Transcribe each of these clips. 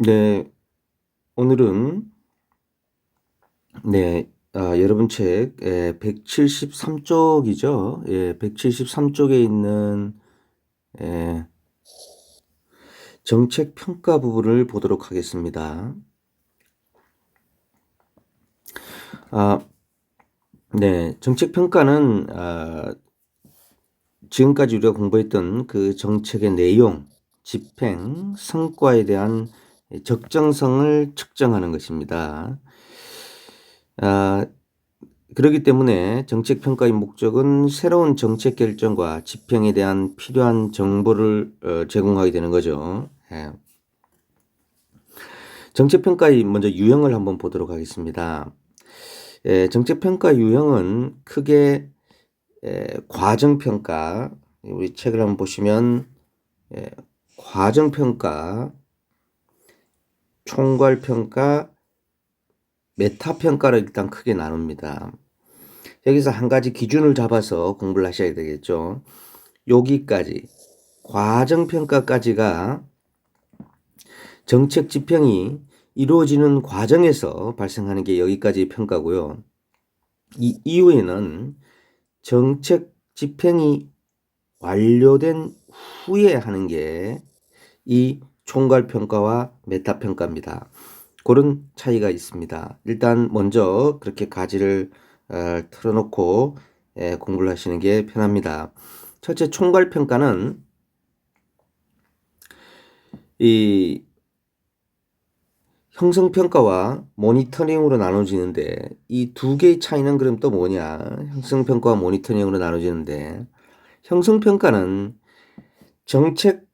네, 오늘은 여러분 책 173쪽이죠. 173쪽에 있는 예, 정책 평가 부분을 보도록 하겠습니다. 아, 네, 정책 평가는 지금까지 우리가 공부했던 그 정책의 내용, 집행, 성과에 대한 적정성을 측정하는 것입니다. 아, 그렇기 때문에 정책 평가의 목적은 새로운 정책 결정과 집행에 대한 필요한 정보를 제공하게 되는 거죠. 예. 정책 평가의 먼저 유형을 한번 보도록 하겠습니다. 정책 평가 유형은 크게 과정 평가, 우리 책을 한번 보시면 과정 평가, 총괄 평가, 메타 평가를 일단 크게 나눕니다. 여기서 한 가지 기준을 잡아서 공부를 하셔야 되겠죠. 여기까지 과정평가까지가 정책 집행이 이루어지는 과정에서 발생하는 게 여기까지 평가고요. 이 이후에는 정책 집행이 완료된 후에 하는 게 이 총괄평가와 메타평가입니다. 그런 차이가 있습니다. 일단 먼저 그렇게 가지를 틀어놓고 공부를 하시는 게 편합니다. 첫째, 총괄평가는 이 형성평가와 모니터링으로 나눠지는데 이 두 개의 차이는 그럼 또 뭐냐? 형성평가와 모니터링으로 나눠지는데 형성평가는 정책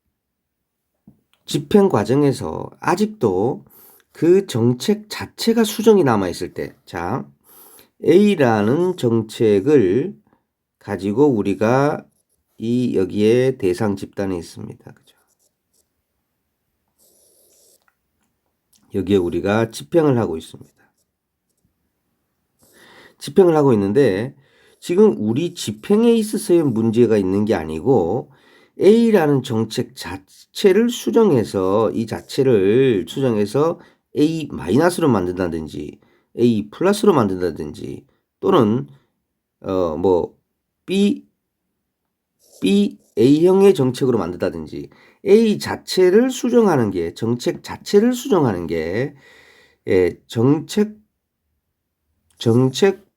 집행 과정에서 아직도 그 정책 자체가 수정이 남아 있을 때, 자, A라는 정책을 가지고 우리가 여기에 대상 집단에 있습니다. 그죠? 여기에 우리가 집행을 하고 있습니다. 집행을 하고 있는데 지금 우리 집행에 있어서의 문제가 있는 게 아니고 A라는 정책 자체를 수정해서 이 자체를 수정해서 A-로 만든다든지 A 플러스로 만든다든지 또는 뭐 B A형의 정책으로 만든다든지 A 자체를 수정하는 게 정책 자체를 수정하는 게 정책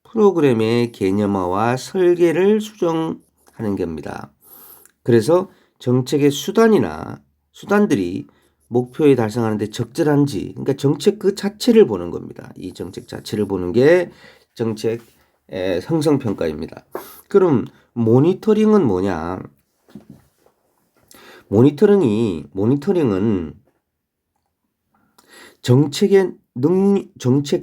프로그램의 개념화와 설계를 수정하는 겁니다. 그래서 정책의 수단들이 목표에 달성하는 데 적절한지, 그러니까 정책 그 자체를 보는 겁니다. 이 정책 자체를 보는 게 정책 형성평가입니다. 그럼 모니터링은 뭐냐? 모니터링은 정책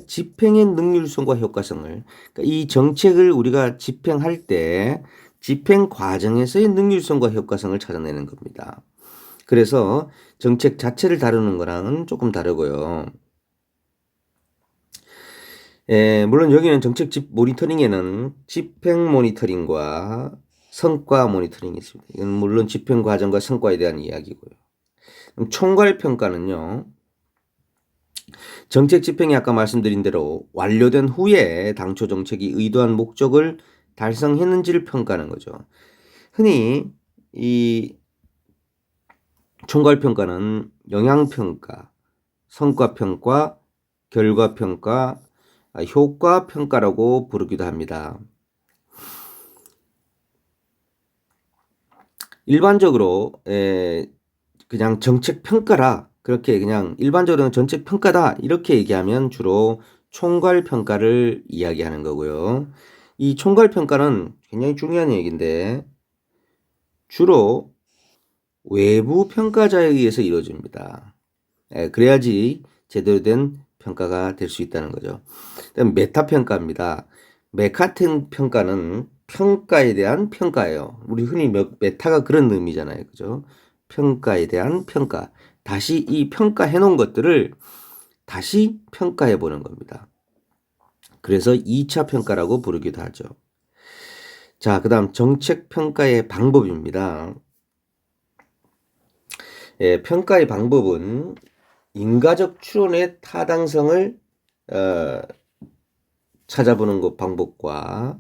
집행의 능률성과 효과성을, 그러니까 이 정책을 우리가 집행할 때 집행 과정에서의 능률성과 효과성을 찾아내는 겁니다. 그래서 정책 자체를 다루는 거랑은 조금 다르고요. 물론 여기는 모니터링에는 집행 모니터링과 성과 모니터링이 있습니다. 이건 물론 집행 과정과 성과에 대한 이야기고요. 그럼 총괄 평가는요. 정책 집행이 아까 말씀드린 대로 완료된 후에 당초 정책이 의도한 목적을 달성했는지를 평가하는 거죠. 흔히 이 총괄평가는 영향평가, 성과평가, 결과평가, 효과평가라고 부르기도 합니다. 일반적으로 그냥 정책평가라, 그렇게 그냥 일반적으로는 정책평가다 이렇게 얘기하면 주로 총괄평가를 이야기하는 거고요. 이 총괄평가는 굉장히 중요한 얘기인데 주로 외부 평가자에 의해서 이루어집니다. 그래야지 제대로 된 평가가 될 수 있다는 거죠. 그다음 메타평가입니다. 메카텐 평가는 평가에 대한 평가예요. 우리 흔히 메타가 그런 의미잖아요. 그죠? 평가에 대한 평가. 다시 이 평가해 놓은 것들을 다시 평가해 보는 겁니다. 그래서 2차 평가라고 부르기도 하죠. 자, 그다음 정책 평가의 방법입니다. 평가의 방법은 인과적 추론의 타당성을 찾아보는 것 방법과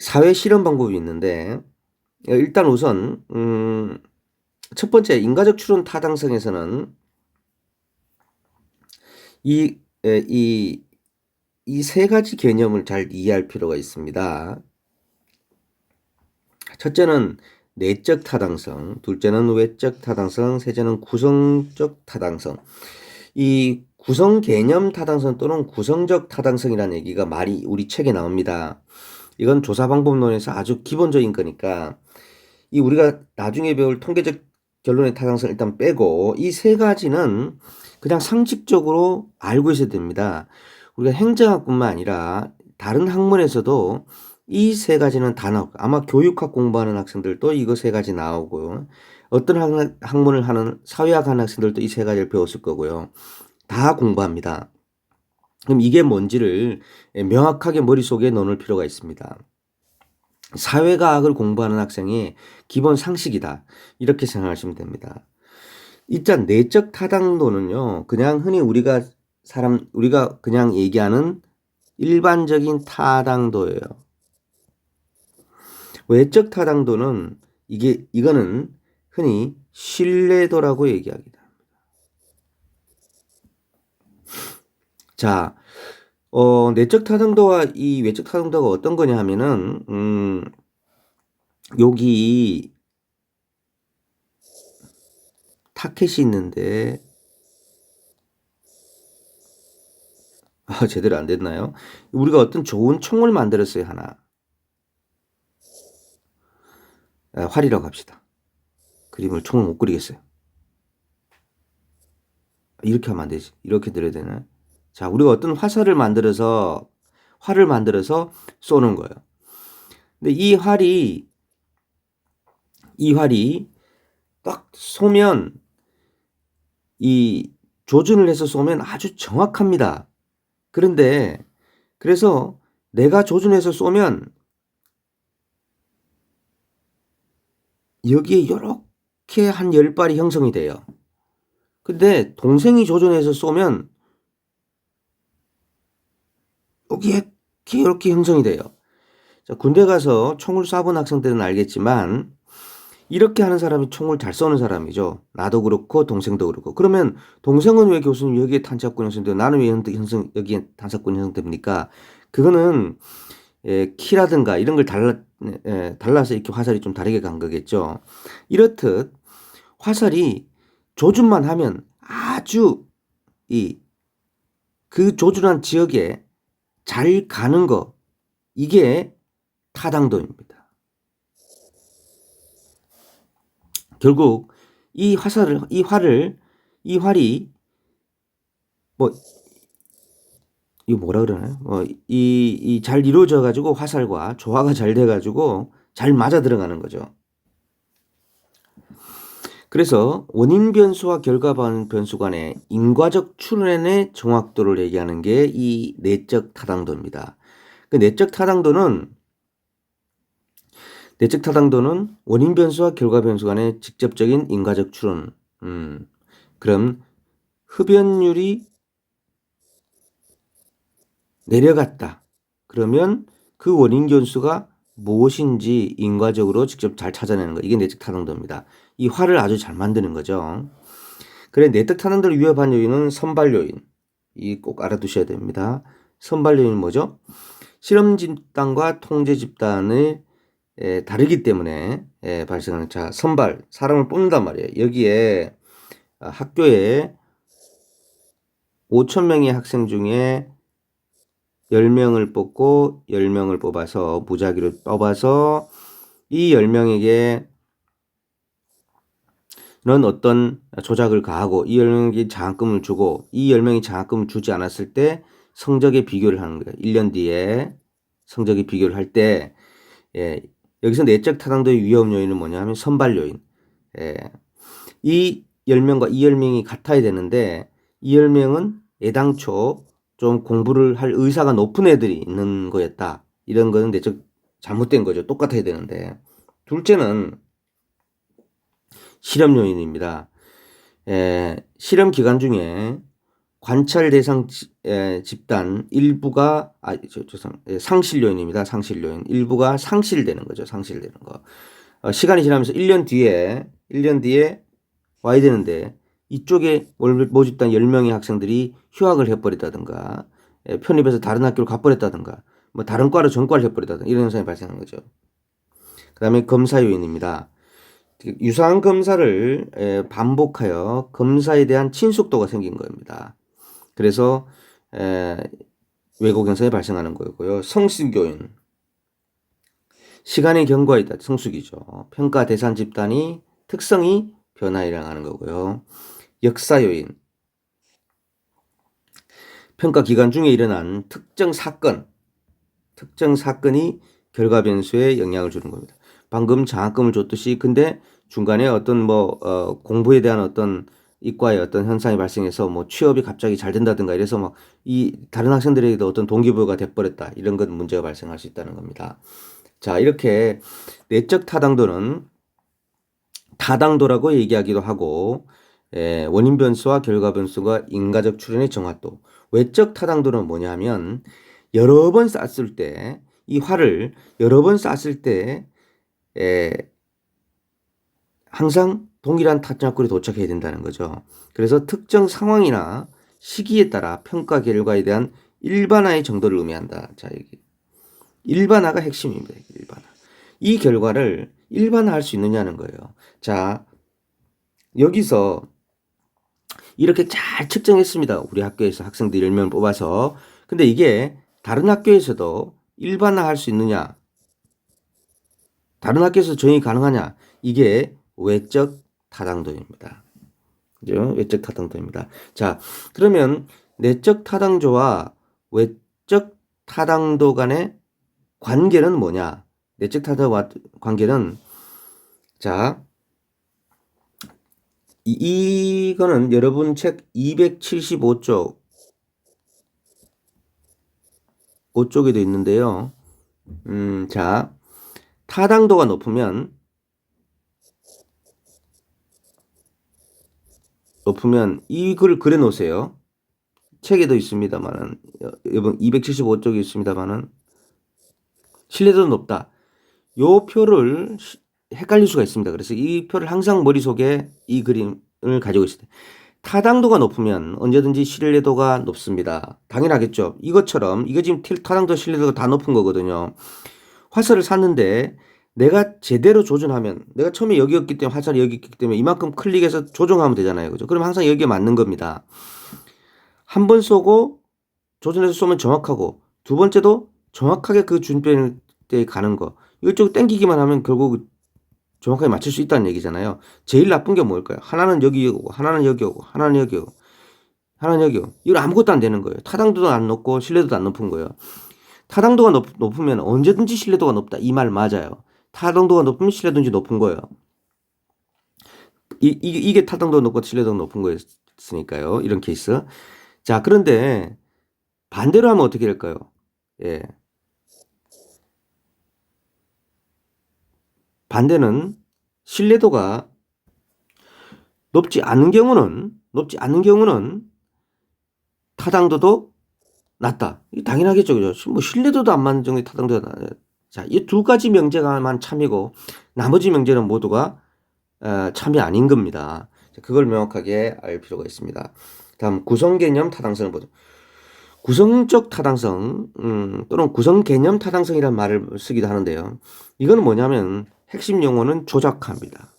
사회 실험 방법이 있는데, 일단 우선 첫 번째 인과적 추론 타당성에서는 이 세 가지 개념을 잘 이해할 필요가 있습니다. 첫째는 내적 타당성, 둘째는 외적 타당성, 셋째는 구성적 타당성. 이 구성 개념 타당성 또는 구성적 타당성이라는 얘기가 많이 우리 책에 나옵니다. 이건 조사 방법론에서 아주 기본적인 거니까 이 우리가 나중에 배울 통계적 결론의 타당성 일단 빼고 이 세 가지는 그냥 상식적으로 알고 있어야 됩니다. 우리가 행정학뿐만 아니라 다른 학문에서도 이 세 가지는 다 나오고 아마 교육학 공부하는 학생들도 이거 세 가지 나오고요. 어떤 학문을 하는 사회학 하는 학생들도 이 세 가지를 배웠을 거고요. 다 공부합니다. 그럼 이게 뭔지를 명확하게 머릿속에 넣을 필요가 있습니다. 사회과학을 공부하는 학생이 기본 상식이다. 이렇게 생각하시면 됩니다. 일단 내적 타당도는요. 그냥 흔히 우리가 그냥 얘기하는 일반적인 타당도예요. 외적 타당도는 이거는 흔히 신뢰도라고 얘기합니다. 자, 내적 타당도와 이 외적 타당도가 어떤 거냐 하면은 여기 타켓이 있는데 제대로 안 됐나요? 우리가 어떤 좋은 총을 만들었어요, 하나. 활이라고 합시다. 그림을 총을 못 그리겠어요. 이렇게 하면 안 되지. 이렇게 들어야 되나? 자, 우리가 어떤 활을 만들어서 쏘는 거예요. 근데 이 활이 딱 쏘면 이 조준을 해서 쏘면 아주 정확합니다. 그런데 그래서 내가 조준해서 쏘면 여기에 이렇게 한 10발이 형성이 돼요. 근데 동생이 조준해서 쏘면 여기에 이렇게 형성이 돼요. 자, 군대 가서 총을 쏴본 학생들은 알겠지만 이렇게 하는 사람이 총을 잘 쏘는 사람이죠. 나도 그렇고 동생도 그렇고. 그러면 동생은 왜 교수님 여기에 탄착권 형성되고 나는 왜 여기에 탄착권 형성됩니까? 그거는 키라든가 이런 걸 달라서 이렇게 화살이 좀 다르게 간 거겠죠. 이렇듯 화살이 조준만 하면 아주 그 조준한 지역에 잘 가는 거, 이게 타당도입니다. 결국 이 활이 뭐 이거 뭐라 그러나요? 잘 이루어져 가지고 화살과 조화가 잘 돼 가지고 잘 맞아 들어가는 거죠. 그래서 원인 변수와 결과 변수 간의 인과적 추론의 정확도를 얘기하는 게 이 내적 타당도입니다. 그 내적 타당도는 원인 변수와 결과 변수 간의 직접적인 인과적 추론. 그럼 흡연율이 내려갔다. 그러면 그 원인 변수가 무엇인지 인과적으로 직접 잘 찾아내는 거. 이게 내적 타당도입니다. 이 활을 아주 잘 만드는 거죠. 그래, 내적 타당도를 위협한 요인은 선발 요인. 이 꼭 알아두셔야 됩니다. 선발 요인은 뭐죠? 실험 집단과 통제 집단을 다르기 때문에 발생하는 선발, 사람을 뽑는단 말이에요. 여기에 학교에 5,000명의 학생 중에 10명을 뽑고 10명을 뽑아서 무작위로 뽑아서 이 10명에게 는 어떤 조작을 가하고 이 10명에게 장학금을 주고 이 10명이 장학금을 주지 않았을 때 성적의 비교를 하는 거예요. 1년 뒤에 성적의 비교를 할 때 여기서 내적 타당도의 위험 요인은 뭐냐 하면 선발 요인. 이 10명과 이 10명이 같아야 되는데 이 10명은 애당초 좀 공부를 할 의사가 높은 애들이 있는 거였다. 이런 거는 내적 잘못된 거죠. 똑같아야 되는데. 둘째는 실험 요인입니다. 실험 기간 중에 관찰 대상 집단 일부가 상실 요인입니다. 상실 요인. 일부가 상실되는 거죠. 상실되는 거. 시간이 지나면서 1년 뒤에 와야 되는데 이쪽에 모집단 10명의 학생들이 휴학을 해버렸다든가 편입해서 다른 학교로 가버렸다든가 뭐 다른 과로 전과를 해버렸다든가 이런 현상이 발생한 거죠. 그 다음에 검사 요인입니다. 유사한 검사를 반복하여 검사에 대한 친숙도가 생긴 겁니다. 그래서 왜곡 현상이 발생하는 거고요. 성숙 요인. 시간의 경과에 따라 성숙이죠. 평가 대상 집단이 특성이 변화에 일어나는 거고요. 역사 요인. 평가 기간 중에 일어난 특정 사건이 결과 변수에 영향을 주는 겁니다. 방금 장학금을 줬듯이 근데 중간에 어떤 공부에 대한 어떤 이과의 어떤 현상이 발생해서 뭐 취업이 갑자기 잘 된다든가 이래서 막 이 다른 학생들에게도 어떤 동기부여가 돼버렸다. 이런 건 문제가 발생할 수 있다는 겁니다. 자, 이렇게 내적 타당도는 타당도라고 얘기하기도 하고 원인 변수와 결과 변수가 인과적 추론의 정확도. 외적 타당도는 뭐냐면 여러 번 쐈을 때 이 활을 여러 번 쐈을 때 항상 동일한 타점골에 도착해야 된다는 거죠. 그래서 특정 상황이나 시기에 따라 평가 결과에 대한 일반화의 정도를 의미한다. 자, 여기 일반화가 핵심입니다. 일반화. 이 결과를 일반화할 수 있느냐는 거예요. 자, 여기서 이렇게 잘 측정했습니다. 우리 학교에서 학생들 10명 뽑아서. 근데 이게 다른 학교에서도 일반화할 수 있느냐? 다른 학교에서 적용이 가능하냐? 이게 외적 타당도입니다. 그죠? 외적 타당도입니다. 자, 그러면 내적 타당조와 외적 타당도 간의 관계는 뭐냐? 내적 타당과 관계는 자, 이거는 여러분 책 275쪽 5쪽에도 있는데요. 자, 타당도가 높으면 이걸 그려 놓으세요. 책에도 있습니다만은 여러분 275쪽에 있습니다만은 신뢰도는 높다. 요 표를 헷갈릴 수가 있습니다. 그래서 이 표를 항상 머릿속에 이 그림을 가지고 있어요. 타당도가 높으면 언제든지 신뢰도가 높습니다. 당연하겠죠. 이것처럼 이거 지금 타당도 신뢰도가 다 높은 거거든요. 화살을 샀는데 내가 제대로 조준하면 내가 처음에 여기였기 때문에 화살이 여기 있기 때문에 이만큼 클릭해서 조정하면 되잖아요. 그죠? 그럼 항상 여기에 맞는 겁니다. 한 번 쏘고 조준해서 쏘면 정확하고 두 번째도 정확하게 그 준비대에 가는 거. 이쪽 땡기기만 하면 결국 정확하게 맞출 수 있다는 얘기잖아요. 제일 나쁜 게 뭘까요? 하나는 여기 오고 하나는 여기 오고 하나는 여기 오고 하나는 여기 오고 이건 아무것도 안 되는 거예요. 타당도도 안 높고 신뢰도도 안 높은 거예요. 타당도가 높으면 언제든지 신뢰도가 높다. 이 말 맞아요. 타당도가 높으면 신뢰도가 높은 거예요. 이게 타당도가 높고 신뢰도가 높은 거였으니까요. 이런 케이스. 자, 그런데 반대로 하면 어떻게 될까요? 예. 반대는 신뢰도가 높지 않은 경우는 타당도도 낮다. 당연하겠죠. 그죠? 뭐 신뢰도도 안 맞는 정도의 타당도가 낮다. 자, 이 두 가지 명제가만 참이고 나머지 명제는 모두가 참이 아닌 겁니다. 그걸 명확하게 알 필요가 있습니다. 다음 구성개념 타당성을 보죠. 구성적 타당성 또는 구성개념 타당성이라는 말을 쓰기도 하는데요. 이거는 뭐냐면 핵심 용어는 조작화입니다.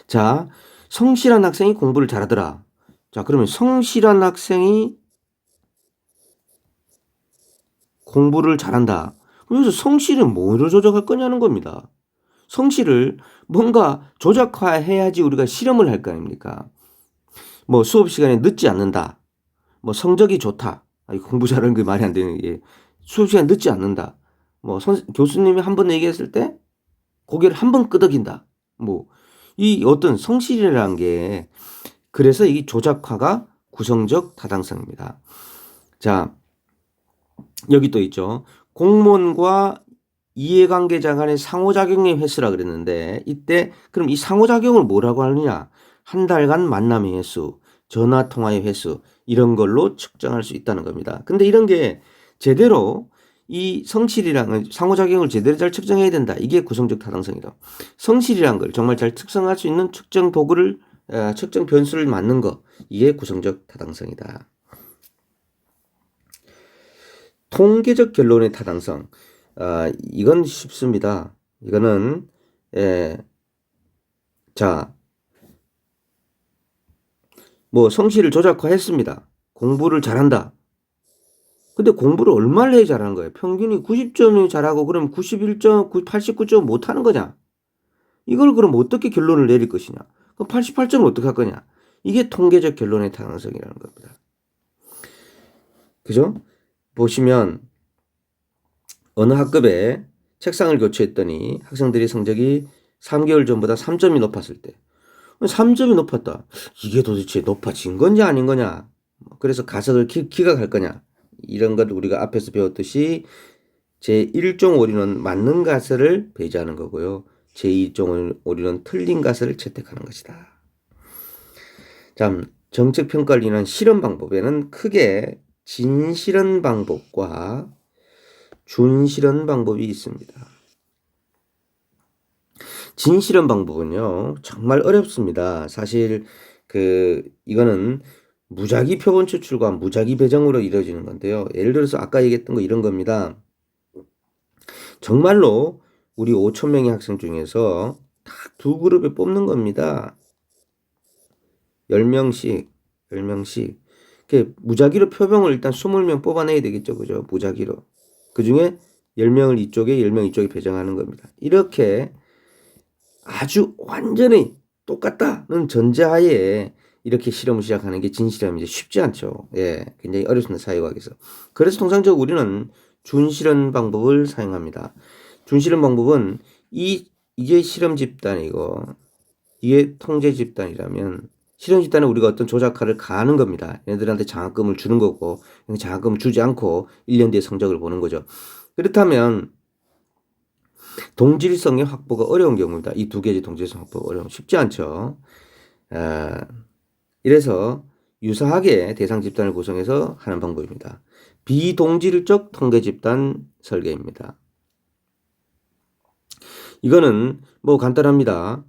자, 성실한 학생이 공부를 잘하더라. 자, 그러면 성실한 학생이 공부를 잘한다. 그래서 성실은 뭐로 조작할 거냐는 겁니다. 성실을 뭔가 조작화해야지 우리가 실험을 할 거 아닙니까? 뭐 수업 시간에 늦지 않는다. 뭐 성적이 좋다. 공부 잘하는 게 말이 안 되는 게 수업 시간에 늦지 않는다. 뭐 교수님이 한 번 얘기했을 때 고개를 한 번 끄덕인다. 뭐 이 어떤 성실이라는 게 그래서 이 조작화가 구성적 타당성입니다. 자, 여기 또 있죠. 공무원과 이해관계자 간의 상호작용의 횟수라 그랬는데 이때 그럼 이 상호작용을 뭐라고 하느냐? 한 달간 만남의 횟수, 전화통화의 횟수 이런 걸로 측정할 수 있다는 겁니다. 근데 이런 게 제대로 이 성실이랑 상호작용을 제대로 잘 측정해야 된다. 이게 구성적 타당성이다. 성실이란 걸 정말 잘 측정할 수 있는 측정 도구를 측정 변수를 맞는 거 이게 구성적 타당성이다. 통계적 결론의 타당성. 이건 쉽습니다. 이거는 뭐 성실을 조작화했습니다. 공부를 잘한다. 근데 공부를 얼마를 해야 잘하는 거예요? 평균이 90점이 잘하고 그럼 91점, 89점 못하는 거냐? 이걸 그럼 어떻게 결론을 내릴 것이냐? 그럼 88점을 어떻게 할 거냐? 이게 통계적 결론의 타당성이라는 겁니다. 그죠? 보시면 어느 학급에 책상을 교체했더니 학생들의 성적이 3개월 전보다 3점이 높았을 때 3점이 높았다. 이게 도대체 높아진 건지 아닌 거냐? 그래서 가석을 기각할 거냐? 이런 것 우리가 앞에서 배웠듯이 제1종 오류는 맞는 가설을 배제하는 거고요. 제2종 오류는 틀린 가설을 채택하는 것이다. 자, 정책평가를 위한 실험 방법에는 크게 진실현 방법과 준실현 방법이 있습니다. 진실현 방법은요, 정말 어렵습니다. 사실 이거는 무작위 표본 추출과 무작위 배정으로 이루어지는 건데요. 예를 들어서 아까 얘기했던 거 이런 겁니다. 정말로 우리 5,000명의 학생 중에서 딱 두 그룹에 뽑는 겁니다. 10명씩. 무작위로 표본을 일단 20명 뽑아내야 되겠죠. 그죠? 무작위로. 그 중에 10명을 이쪽에 10명 이쪽에 배정하는 겁니다. 이렇게 아주 완전히 똑같다는 전제하에 이렇게 실험을 시작하는 게 진실함이 쉽지 않죠. 예, 굉장히 어렵습니다. 사회과학에서. 그래서 통상적으로 우리는 준실현 방법을 사용합니다. 준실현 방법은 이게 실험 집단이고 이게 통제 집단이라면 실험 집단은 우리가 어떤 조작화를 가하는 겁니다. 얘네들한테 장학금을 주는 거고 장학금을 주지 않고 1년 뒤에 성적을 보는 거죠. 그렇다면 동질성의 확보가 어려운 경우입니다. 이 두 개의 동질성 확보가 어려운 쉽지 않죠. 이래서 유사하게 대상 집단을 구성해서 하는 방법입니다. 비동질적 통계 집단 설계입니다. 이거는 뭐 간단합니다.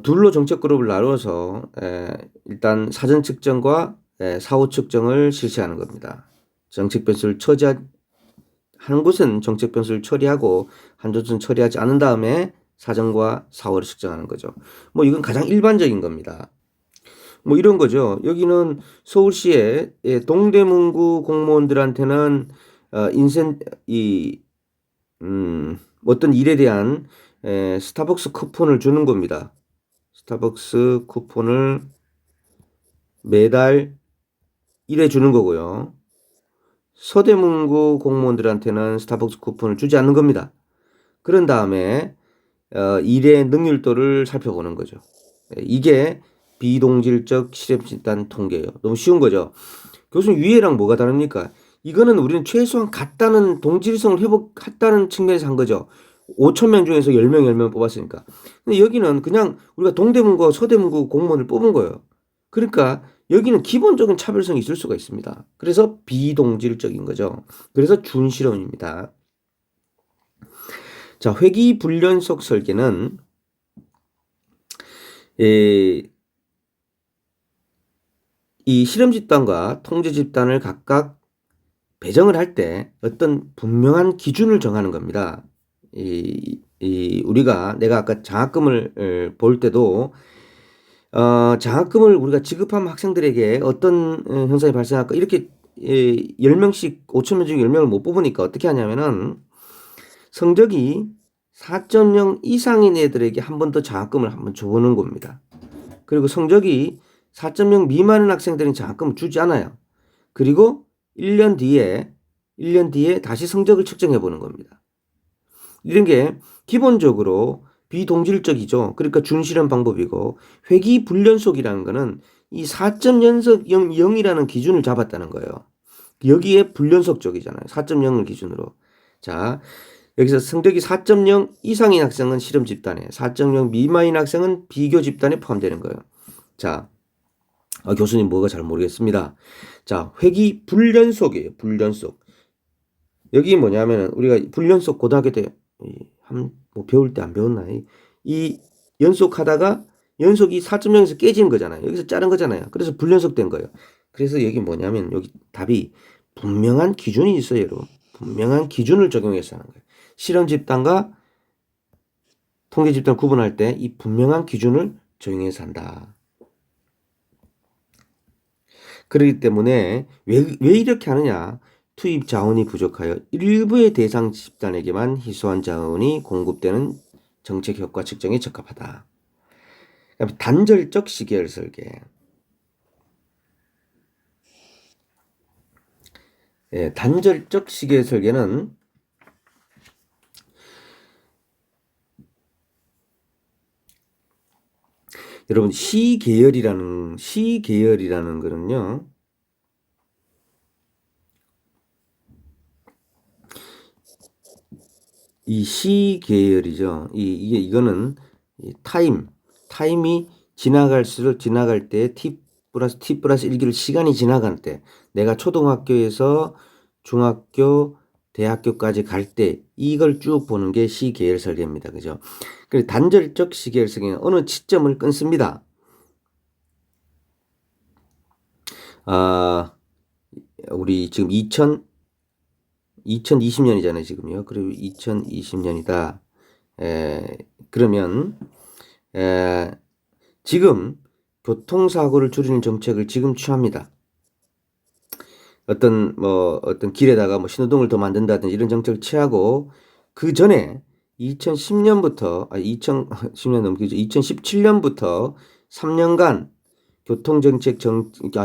둘로 정책 그룹을 나누어서 일단 사전 측정과 사후 측정을 실시하는 겁니다. 정책 변수를 한 곳은 정책 변수를 처리하고 한 곳은 처리하지 않은 다음에 사전과 사후를 측정하는 거죠. 뭐 이건 가장 일반적인 겁니다. 뭐 이런 거죠. 여기는 서울시의 동대문구 공무원들한테는 어떤 일에 대한 스타벅스 쿠폰을 주는 겁니다. 스타벅스 쿠폰을 매달 1회 주는 거고요. 서대문구 공무원들한테는 스타벅스 쿠폰을 주지 않는 겁니다. 그런 다음에 일의 능률도를 살펴보는 거죠. 이게 비동질적 실험집단 통계예요. 너무 쉬운 거죠. 교수님 위에랑 뭐가 다릅니까? 이거는 우리는 최소한 같다는 동질성을 회복했다는 측면에서 한 거죠. 5,000명 중에서 10명 뽑았으니까. 근데 여기는 그냥 우리가 동대문과 서대문구 공무원을 뽑은 거예요. 그러니까 여기는 기본적인 차별성이 있을 수가 있습니다. 그래서 비동질적인 거죠. 그래서 준실험입니다. 자, 회귀불연속 설계는 이 실험 집단과 통제 집단을 각각 배정을 할 때 어떤 분명한 기준을 정하는 겁니다. 내가 아까 장학금을 볼 때도 장학금을 우리가 지급하면 학생들에게 어떤 현상이 발생할까 이렇게 10명씩 5,000명 중에 10명을 못 뽑으니까 어떻게 하냐면은 성적이 4.0 이상인 애들에게 한 번 더 장학금을 한번 줘보는 겁니다. 그리고 성적이 4.0 미만인 학생들은 장학금을 주지 않아요. 그리고 1년 뒤에 다시 성적을 측정해 보는 겁니다. 이런 게 기본적으로 비동질적이죠. 그러니까 준실험 방법이고 회귀불연속이라는 거는 이 4.0이라는 기준을 잡았다는 거예요. 여기에 불연속적이잖아요. 4.0을 기준으로. 자, 여기서 성적이 4.0 이상인 학생은 실험 집단에, 4.0 미만인 학생은 비교 집단에 포함되는 거예요. 자, 교수님 뭐가 잘 모르겠습니다. 자, 회기 불연속이에요. 불연속. 여기 뭐냐면은 우리가 불연속 고등학교 때 뭐 배울 때 안 배웠나? 이 연속하다가 연속이 4.0에서 깨지는 거잖아요. 여기서 자른 거잖아요. 그래서 불연속된 거예요. 그래서 여기 뭐냐면 여기 답이 분명한 기준이 있어요, 여러분. 분명한 기준을 적용해서 하는 거예요. 실험 집단과 통계 집단 구분할 때 이 분명한 기준을 적용해서 한다. 그렇기 때문에 왜 이렇게 하느냐? 투입 자원이 부족하여 일부의 대상 집단에게만 희소한 자원이 공급되는 정책 효과 측정에 적합하다. 단절적 시계열 설계. 예, 단절적 시계열 설계는 여러분 시계열이라는 거는요. 이 시계열이죠. 이거는 타임이 지나갈 때 t 플러스 1기를 시간이 지나갈 때 내가 초등학교에서 중학교, 대학교까지 갈 때 이걸 쭉 보는 게 시계열 설계입니다. 그죠? 그리고 단절적 시계열 설계는 어느 시점을 끊습니다. 우리 지금 2020년이잖아요, 지금요. 그리고 2020년이다. 그러면 지금 교통사고를 줄이는 정책을 지금 취합니다. 어떤 길에다가 뭐 신호등을 더 만든다든지 이런 정책을 취하고 그 전에 2010년부터 2010년 넘기죠. 2017년부터 3년간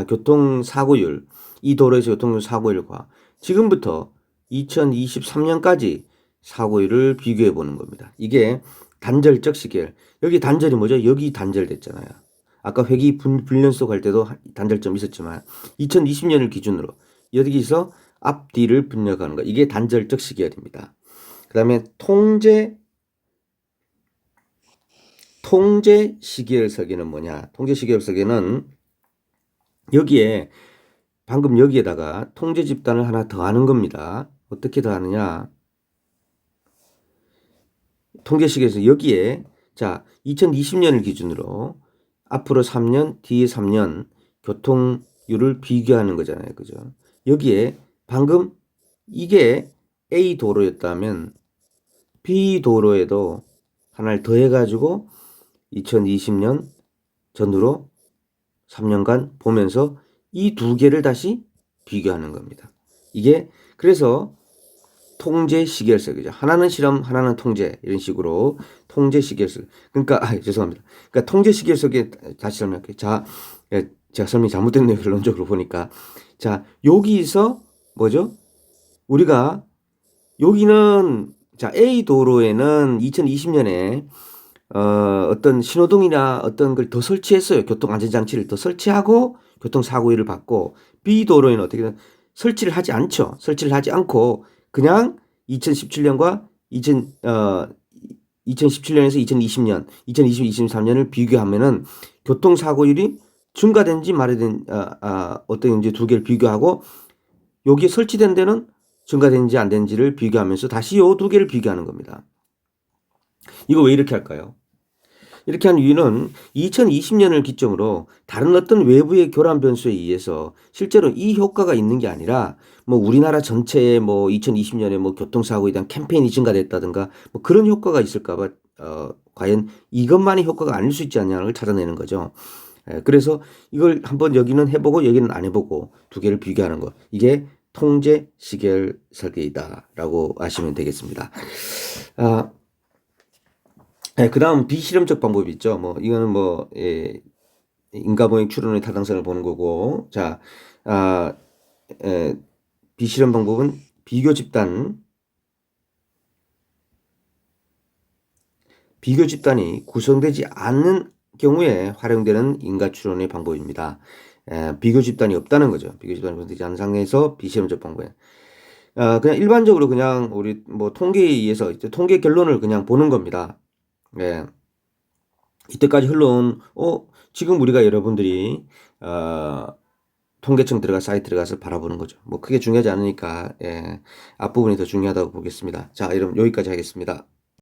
교통사고율 이 도로에서 교통사고율과 지금부터 2023년까지 사고율을 비교해 보는 겁니다. 이게 단절적 시계열. 여기 단절이 뭐죠? 여기 단절됐잖아요. 아까 회기 불연속 할 때도 단절점 있었지만 2020년을 기준으로 여기서 앞뒤를 분역하는 거. 이게 단절적 시계열입니다. 그 다음에 통제 시계열 설계는 뭐냐? 통제 시계열 설계는 방금 여기에다가 통제 집단을 하나 더 하는 겁니다. 어떻게 더 하느냐? 통제 시계에서 여기에 자 2020년을 기준으로 앞으로 3년, 뒤에 3년 교통률을 비교하는 거잖아요. 그죠? 여기에 방금 이게 A 도로였다면 B 도로에도 하나를 더해가지고 2020년 전후로 3년간 보면서 이 두 개를 다시 비교하는 겁니다. 이게 그래서 통제 시계열설이죠. 하나는 실험, 하나는 통제 이런 식으로 통제 시계열설. 그러니까 죄송합니다. 그러니까 통제 시계열설에 다시 설명할게요. 자, 제가 설명이 잘못됐네요. 결론적으로 보니까 자 여기서 뭐죠? 우리가 여기는 자 A 도로에는 2020년에 어떤 신호등이나 어떤 걸 더 설치했어요. 교통안전장치를 더 설치하고 교통사고율을 받고 B 도로에는 어떻게든 설치를 하지 않죠. 설치를 하지 않고 그냥 2017년과 2017년에서 2020년, 2020, 23년을 비교하면은 교통사고율이 증가된지 말이든 어떤지 두 개를 비교하고 여기에 설치된 데는 증가된지 안 된지를 비교하면서 다시 요 두 개를 비교하는 겁니다. 이거 왜 이렇게 할까요? 이렇게 한 이유는 2020년을 기점으로 다른 어떤 외부의 교란 변수에 의해서 실제로 이 효과가 있는 게 아니라 뭐 우리나라 전체에 뭐 2020년에 뭐 교통사고에 대한 캠페인이 증가됐다든가 뭐 그런 효과가 있을까봐 과연 이것만이 효과가 아닐 수 있지 않냐를 찾아내는 거죠. 그래서 이걸 한번 여기는 해보고 여기는 안 해보고 두 개를 비교하는 거. 이게 통제 시계열 설계이다라고 아시면 되겠습니다. 그 다음 비실험적 방법이 있죠. 뭐, 이거는 뭐, 인과보행 추론의 타당성을 보는 거고, 자, 비실험 방법은 비교 집단이 구성되지 않는 경우에 활용되는 인과 추론의 방법입니다. 비교 집단이 없다는 거죠. 비교 집단이 구성되지 않은 상황에서 비실험적 방법에. 그냥 일반적으로 그냥 우리 뭐 통계에 의해서 이제 통계 결론을 그냥 보는 겁니다. 예. 이때까지 흘러온 지금 우리가 여러분들이 어, 통계청 들어가 사이트 들어가서 바라보는 거죠. 뭐 크게 중요하지 않으니까 예. 앞부분이 더 중요하다고 보겠습니다. 자, 여러분 여기까지 하겠습니다.